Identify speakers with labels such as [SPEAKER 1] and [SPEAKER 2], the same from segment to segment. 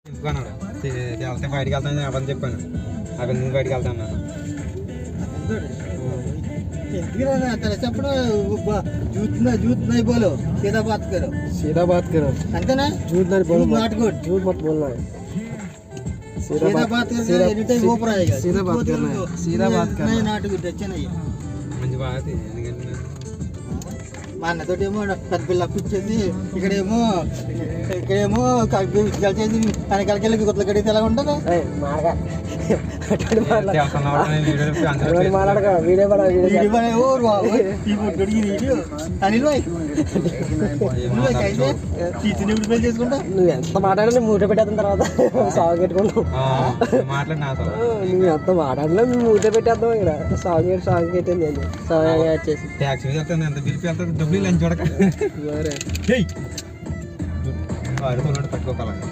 [SPEAKER 1] చెప్పుకున్నాడు వెళ్తే బయటికి వెళ్తాను అబద్ధం చెప్పాను అక్కడ నుంచి బయటికి వెళ్తాను అన్నాను
[SPEAKER 2] చెప్పడం जूत नहीं बोलो सीधा बात करो अंते ना
[SPEAKER 3] झूठ नहीं बोलो
[SPEAKER 2] नॉट गुड
[SPEAKER 3] झूठ मत बोलना है
[SPEAKER 2] सीधा बात करके एनी टाइम ऊपर आएगा
[SPEAKER 3] सीधा बात करना है सीधा बात करना
[SPEAKER 2] नहीं नॉट गुड अच्छा नहीं है
[SPEAKER 1] మంచి బాగా ఎందుకంటే
[SPEAKER 2] మా అన్నతోటేమో పెద్ద పిల్ల కూర్చేసి ఇక్కడేమో కలిసేసి వెనకాలకెళ్ళి గుర్తలు కడిగితే ఎలా ఉంటుంది అనిల్ భాయ్ చేసుకుంటా
[SPEAKER 3] నువ్వు ఎంత మాట్లాడినా మూట పెట్టేద్దాం తర్వాత సాగు పెట్టుకుంటావు నువ్వు ఎంత మాట్లాడినా మేము మూట పెట్టేద్దాం ఇక్కడ సాగు పెట్టింది నేను సాగు వచ్చేసి
[SPEAKER 1] ట్యాక్సీ వెళ్తాను ఎంత బిల్ వెళ్తుంది డబ్బులు లంచ్ చూడక ఆడుతున్నాడు తక్కువకాలంగా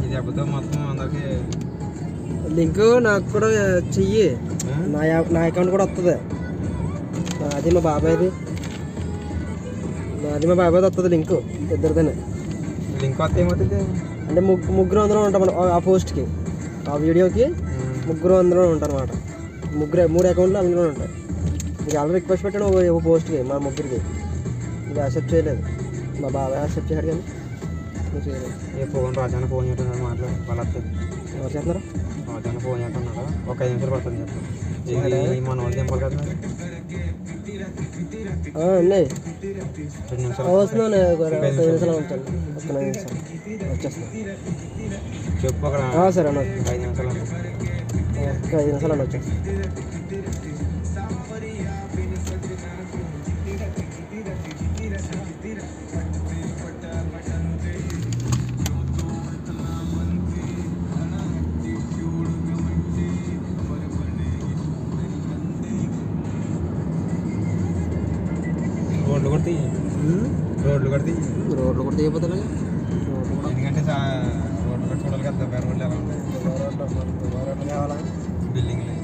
[SPEAKER 1] ఇది అబద్ధం మొత్తం అందరికి
[SPEAKER 3] లింక్ నాకు కూడా చెయ్యి నా అకౌంట్ కూడా వస్తుంది అది మా బాబాయ్ది వస్తుంది లింక్ ఇద్దరితోనే
[SPEAKER 1] లింక్ వస్తే ఏమవుతుంది
[SPEAKER 3] అంటే ముగ్గురు అందరూ ఉంటాం ఆ పోస్ట్కి ఆ వీడియోకి ముగ్గురు అందరూ ఉంటారు అన్నమాట 3 అకౌంట్లు అందులో ఉంటాయి మీకు ఆల్రెడీ రిక్వెస్ట్ పెట్టాను ఒక పోస్ట్కి మా ముగ్గురికి ఇది యాక్సెప్ట్ చేయలేదు మా బాబాయ్ యాక్సెప్ట్ చేశాడు కానీ నువ్వు చేయలేదు
[SPEAKER 1] ఫోన్ రాజాన ఫోన్ చేస్తున్నాడు మాట్లాడు వాళ్ళు వస్తుంది
[SPEAKER 3] ఎవరు చేస్తున్నారు
[SPEAKER 1] రాజాన ఫోన్ చేస్తున్నాడు ఒక 5 నిమిషాలు పడుతుంది చెప్పు మన వాళ్ళు దింపాలి కదా
[SPEAKER 3] అన్నీ
[SPEAKER 1] 2 నిమిషాలు
[SPEAKER 3] వస్తున్నాను 5 నిమిషాలు ఉంటాను ఒక 5 నిమిషాలు వచ్చేస్తాను
[SPEAKER 1] చెప్పు అక్కడ
[SPEAKER 3] సరే అన్న
[SPEAKER 1] 5 నిమిషాలు
[SPEAKER 3] ఒక 5 నిమిషాలు అన్న వచ్చేస్తాను
[SPEAKER 1] రోడ్లు కొడితే
[SPEAKER 3] అయిపోతుంది
[SPEAKER 1] ఎందుకంటే రోడ్లు కూడా చూడాలి కదా వేరే రోడ్లు ఎలా ఉంటాయి
[SPEAKER 3] కావాలా
[SPEAKER 1] బిల్డింగ్లు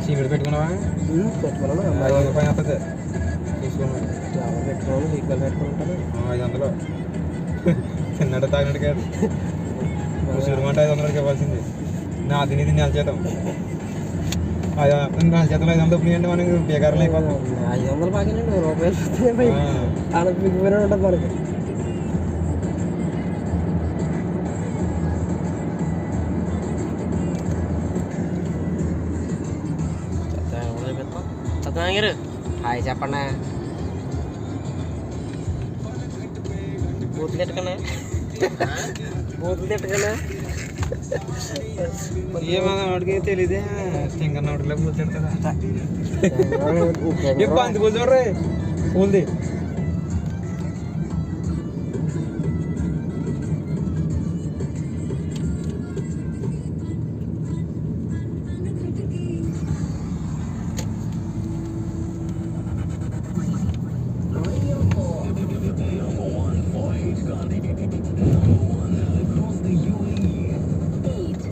[SPEAKER 1] సిమెంట్ పెట్టుకున్నావా
[SPEAKER 3] పెట్టుకున్నాను
[SPEAKER 1] 500 రూపాయలు వస్తుంది తీసుకున్నాను
[SPEAKER 3] పెట్టుకోవాలి సీట్లు పెట్టుకుంటాను
[SPEAKER 1] 500 తిన్నాడు తాగినట్టు కాదు చూడమంటే 500 ఇవ్వాల్సింది నా తినేది నెల చేతం 4 చేతంలో 500 డబ్బులు అంటే మనకి బేకారం అయిపోతాం
[SPEAKER 3] 500 బాగానే రూపాయలు అలా బిగ్గిపోయినా ఉంటుంది మనకి సత్యనారాయణ హాయ్ చెప్పండి బూతులు తిట్టకనా
[SPEAKER 1] ఏమన్నా వాడికి తెలియదే సింగర్ నోటిలో పూలు తిడతా అంది పూలు చూడరే పూలది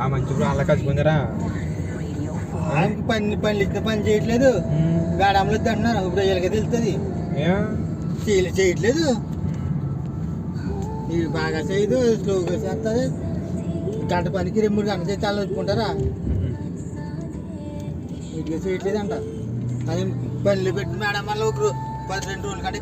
[SPEAKER 1] ఆ మంచి అలా కలిసిపోయిందరా
[SPEAKER 2] పని ఇచ్చిన పని చేయట్లేదు గాడమ్మలు అంటున్నారు ఇప్పుడు వీళ్ళకి తెలుస్తుంది చేయట్లేదు మీరు బాగా చేయదు స్లోగా చేస్తుంది గంట పనికి 2-3 గంటలు చేసి చాలా వచ్చుకుంటారా నీట్గా చేయట్లేదు అంట అది పనులు పెట్టి మేడం వల్ల 10-2 రోజుల కంటే